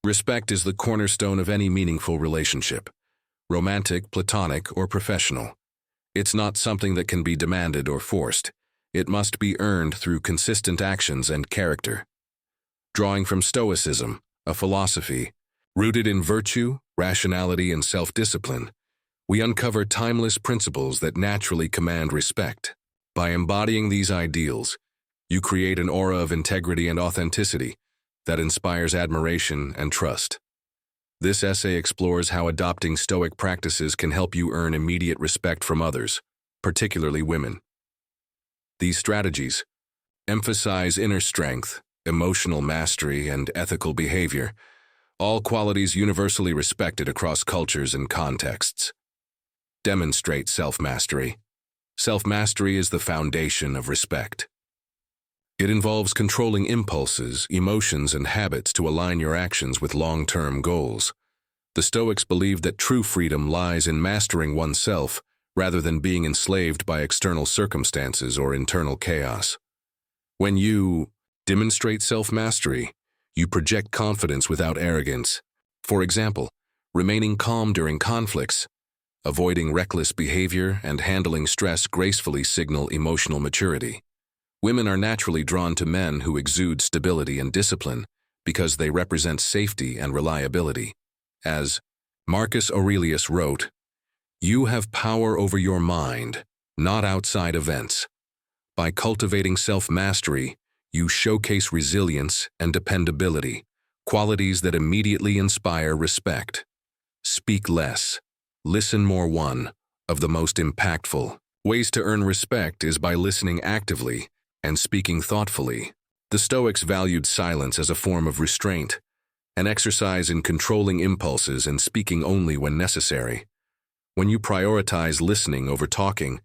Respect is the cornerstone of any meaningful relationship, romantic, platonic, or professional. It's not something that can be demanded or forced. It must be earned through consistent actions and character. Drawing from Stoicism, a philosophy rooted in virtue, rationality, and self-discipline, we uncover timeless principles that naturally command respect. By embodying these ideals, you create an aura of integrity and authenticity that inspires admiration and trust. This essay explores how adopting Stoic practices can help you earn immediate respect from others, particularly women. These strategies emphasize inner strength, emotional mastery, and ethical behavior, all qualities universally respected across cultures and contexts. Demonstrate self-mastery. Self-mastery is the foundation of respect. It involves controlling impulses, emotions, and habits to align your actions with long-term goals. The Stoics believed that true freedom lies in mastering oneself rather than being enslaved by external circumstances or internal chaos. When you demonstrate self-mastery, you project confidence without arrogance. For example, remaining calm during conflicts, avoiding reckless behavior, and handling stress gracefully signal emotional maturity. Women are naturally drawn to men who exude stability and discipline because they represent safety and reliability. As Marcus Aurelius wrote, "You have power over your mind, not outside events." By cultivating self-mastery, you showcase resilience and dependability, qualities that immediately inspire respect. Speak less, listen more. One of the most impactful ways to earn respect is by listening actively and speaking thoughtfully. The Stoics valued silence as a form of restraint, an exercise in controlling impulses and speaking only when necessary. When you prioritize listening over talking,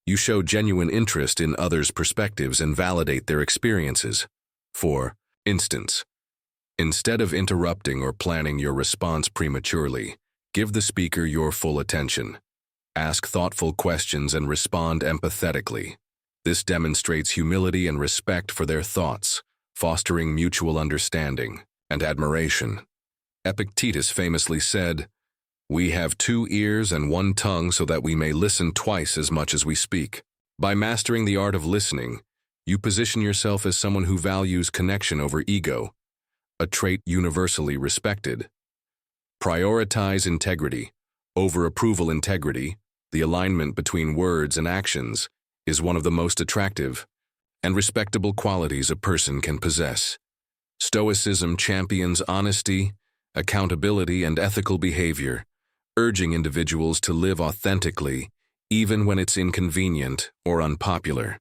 you show genuine interest in others' perspectives and validate their experiences. For instance, instead of interrupting or planning your response prematurely, give the speaker your full attention. Ask thoughtful questions and respond empathetically. This demonstrates humility and respect for their thoughts, fostering mutual understanding and admiration. Epictetus famously said, "We have 2 ears and 1 tongue so that we may listen twice as much as we speak." By mastering the art of listening, you position yourself as someone who values connection over ego, a trait universally respected. Prioritize integrity over approval. Integrity, the alignment between words and actions, is one of the most attractive and respectable qualities a person can possess. Stoicism champions honesty, accountability, and ethical behavior, urging individuals to live authentically even when it's inconvenient or unpopular.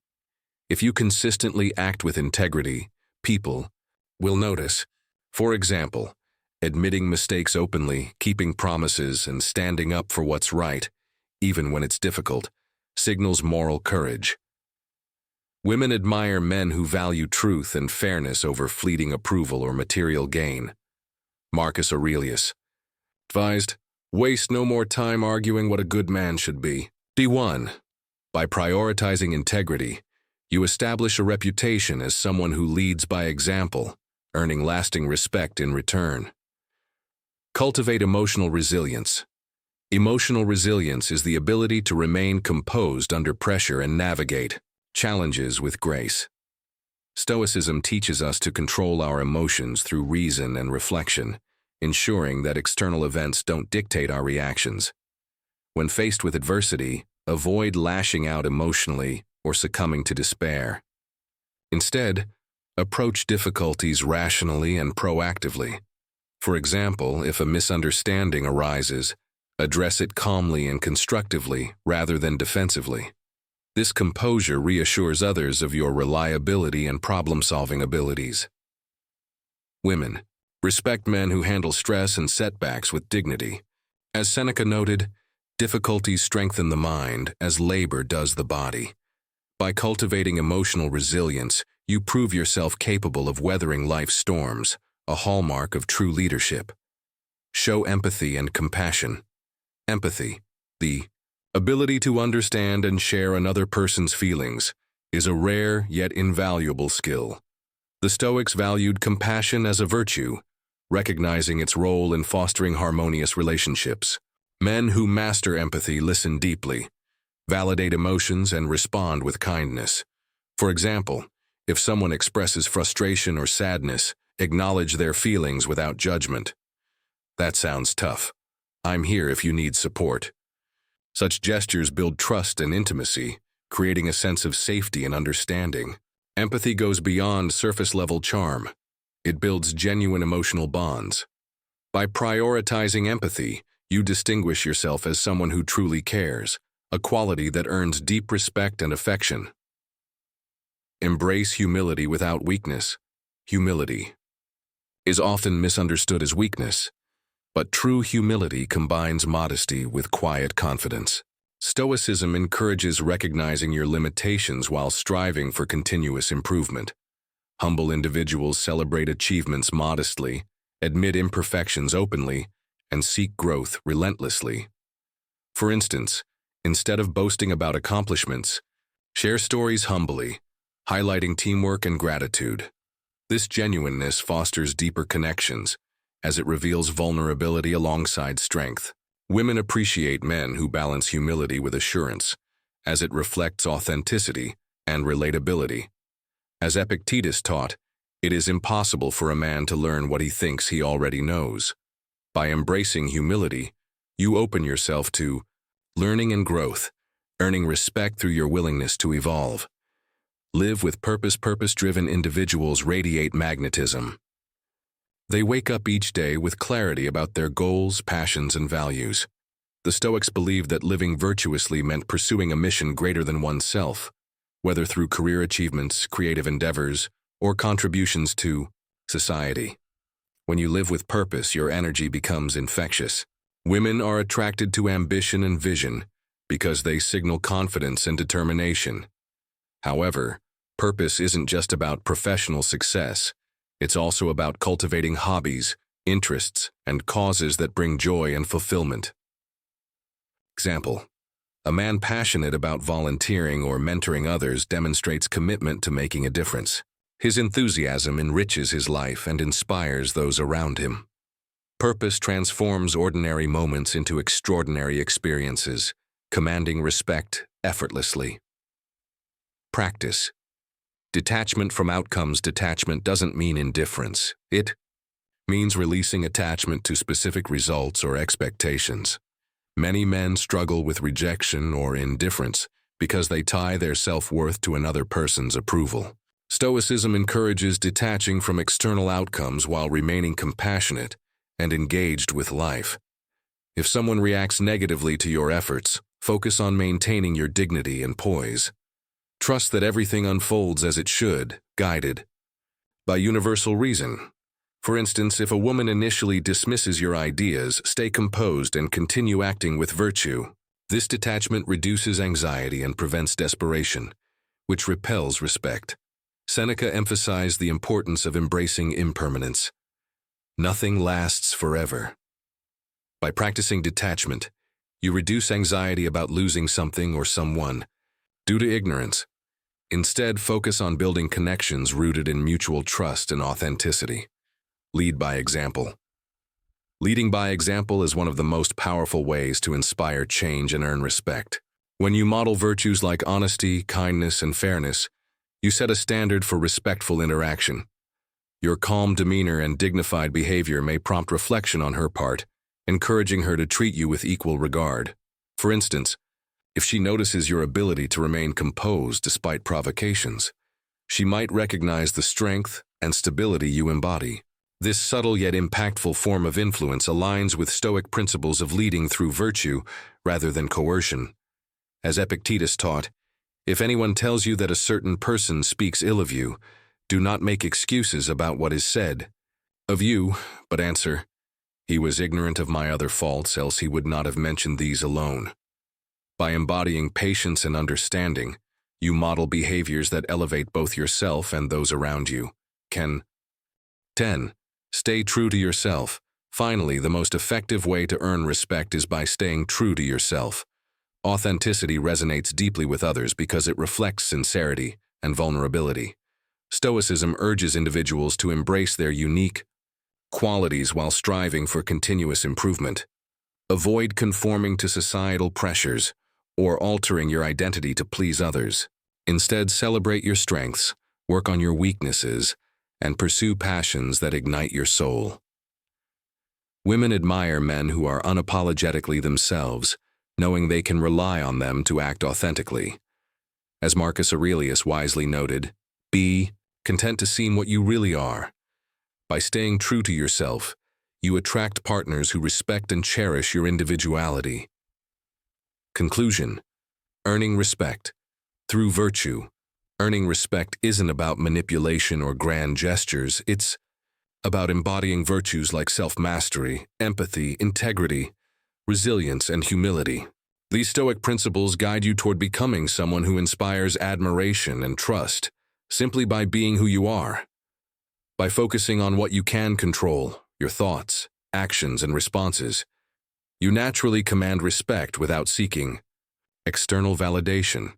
If you consistently act with integrity, people will notice. For example, admitting mistakes openly, keeping promises, and standing up for what's right, even when it's difficult, signals moral courage. Women admire men who value truth and fairness over fleeting approval or material gain. Marcus Aurelius advised, "Waste no more time arguing what a good man should be." D1. By prioritizing integrity, you establish a reputation as someone who leads by example, earning lasting respect in return. Cultivate emotional resilience. Emotional resilience is the ability to remain composed under pressure and navigate challenges with grace. Stoicism teaches us to control our emotions through reason and reflection, ensuring that external events don't dictate our reactions. When faced with adversity, avoid lashing out emotionally or succumbing to despair. Instead, approach difficulties rationally and proactively. For example, if a misunderstanding arises, address it calmly and constructively rather than defensively. This composure reassures others of your reliability and problem-solving abilities. Women, respect men who handle stress and setbacks with dignity. As Seneca noted, difficulties strengthen the mind as labor does the body. By cultivating emotional resilience, you prove yourself capable of weathering life's storms, a hallmark of true leadership. Show empathy and compassion. Empathy, the ability to understand and share another person's feelings, is a rare yet invaluable skill. The Stoics valued compassion as a virtue, recognizing its role in fostering harmonious relationships. Men who master empathy listen deeply, validate emotions, and respond with kindness. For example, if someone expresses frustration or sadness, acknowledge their feelings without judgment. "That sounds tough. I'm here if you need support." Such gestures build trust and intimacy, creating a sense of safety and understanding. Empathy goes beyond surface-level charm. It builds genuine emotional bonds. By prioritizing empathy, you distinguish yourself as someone who truly cares, a quality that earns deep respect and affection. Embrace humility without weakness. Humility is often misunderstood as weakness, but true humility combines modesty with quiet confidence. Stoicism encourages recognizing your limitations while striving for continuous improvement. Humble individuals celebrate achievements modestly, admit imperfections openly, and seek growth relentlessly. For instance, instead of boasting about accomplishments, share stories humbly, highlighting teamwork and gratitude. This genuineness fosters deeper connections, as it reveals vulnerability alongside strength. Women appreciate men who balance humility with assurance, as it reflects authenticity and relatability. As Epictetus taught, it is impossible for a man to learn what he thinks he already knows. By embracing humility, you open yourself to learning and growth, earning respect through your willingness to evolve. Live with purpose. Purpose-driven individuals radiate magnetism. They wake up each day with clarity about their goals, passions, and values. The Stoics believed that living virtuously meant pursuing a mission greater than oneself, whether through career achievements, creative endeavors, or contributions to society. When you live with purpose, your energy becomes infectious. Women are attracted to ambition and vision because they signal confidence and determination. However, purpose isn't just about professional success. It's also about cultivating hobbies, interests, and causes that bring joy and fulfillment. Example: a man passionate about volunteering or mentoring others demonstrates commitment to making a difference. His enthusiasm enriches his life and inspires those around him. Purpose transforms ordinary moments into extraordinary experiences, commanding respect effortlessly. Practice. Detachment from outcomes. Detachment doesn't mean indifference. It means releasing attachment to specific results or expectations. Many men struggle with rejection or indifference because they tie their self-worth to another person's approval. Stoicism encourages detaching from external outcomes while remaining compassionate and engaged with life. If someone reacts negatively to your efforts, focus on maintaining your dignity and poise. Trust that everything unfolds as it should, guided by universal reason. For instance, if a woman initially dismisses your ideas, stay composed and continue acting with virtue. This detachment reduces anxiety and prevents desperation, which repels respect. Seneca emphasized the importance of embracing impermanence. Nothing lasts forever. By practicing detachment, you reduce anxiety about losing something or someone due to ignorance. Instead, focus on building connections rooted in mutual trust and authenticity. Lead by example. Leading by example is one of the most powerful ways to inspire change and earn respect. When you model virtues like honesty, kindness, and fairness, you set a standard for respectful interaction. Your calm demeanor and dignified behavior may prompt reflection on her part, encouraging her to treat you with equal regard. For instance, if she notices your ability to remain composed despite provocations, she might recognize the strength and stability you embody. This subtle yet impactful form of influence aligns with Stoic principles of leading through virtue rather than coercion. As Epictetus taught, if anyone tells you that a certain person speaks ill of you, do not make excuses about what is said of you, but answer, "He was ignorant of my other faults, else he would not have mentioned these alone." By embodying patience and understanding, you model behaviors that elevate both yourself and those around you. 10. Stay true to yourself. Finally, the most effective way to earn respect is by staying true to yourself. Authenticity resonates deeply with others because it reflects sincerity and vulnerability. Stoicism urges individuals to embrace their unique, qualities while striving for continuous improvement. Avoid conforming to societal pressures or altering your identity to please others. Instead, celebrate your strengths, work on your weaknesses, and pursue passions that ignite your soul. Women admire men who are unapologetically themselves, knowing they can rely on them to act authentically. As Marcus Aurelius wisely noted, be content to seem what you really are. By staying true to yourself, you attract partners who respect and cherish your individuality. Conclusion: earning respect. Through virtue, earning respect isn't about manipulation or grand gestures, it's about embodying virtues like self-mastery, empathy, integrity, resilience, and humility. These Stoic principles guide you toward becoming someone who inspires admiration and trust, simply by being who you are. By focusing on what you can control, your thoughts, actions, and responses, you naturally command respect without seeking external validation.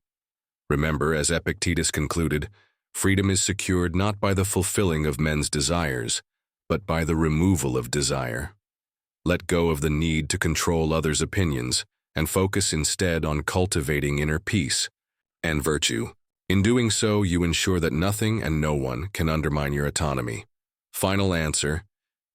Remember, as Epictetus concluded, freedom is secured not by the fulfilling of men's desires, but by the removal of desire. Let go of the need to control others' opinions and focus instead on cultivating inner peace and virtue. In doing so, you ensure that nothing and no one can undermine your autonomy. Final answer: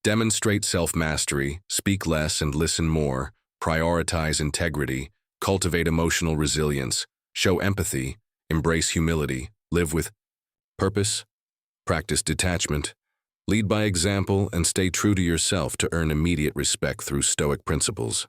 demonstrate self-mastery, speak less and listen more, prioritize integrity, cultivate emotional resilience, show empathy, embrace humility, live with purpose, practice detachment, lead by example, and stay true to yourself to earn immediate respect through Stoic principles.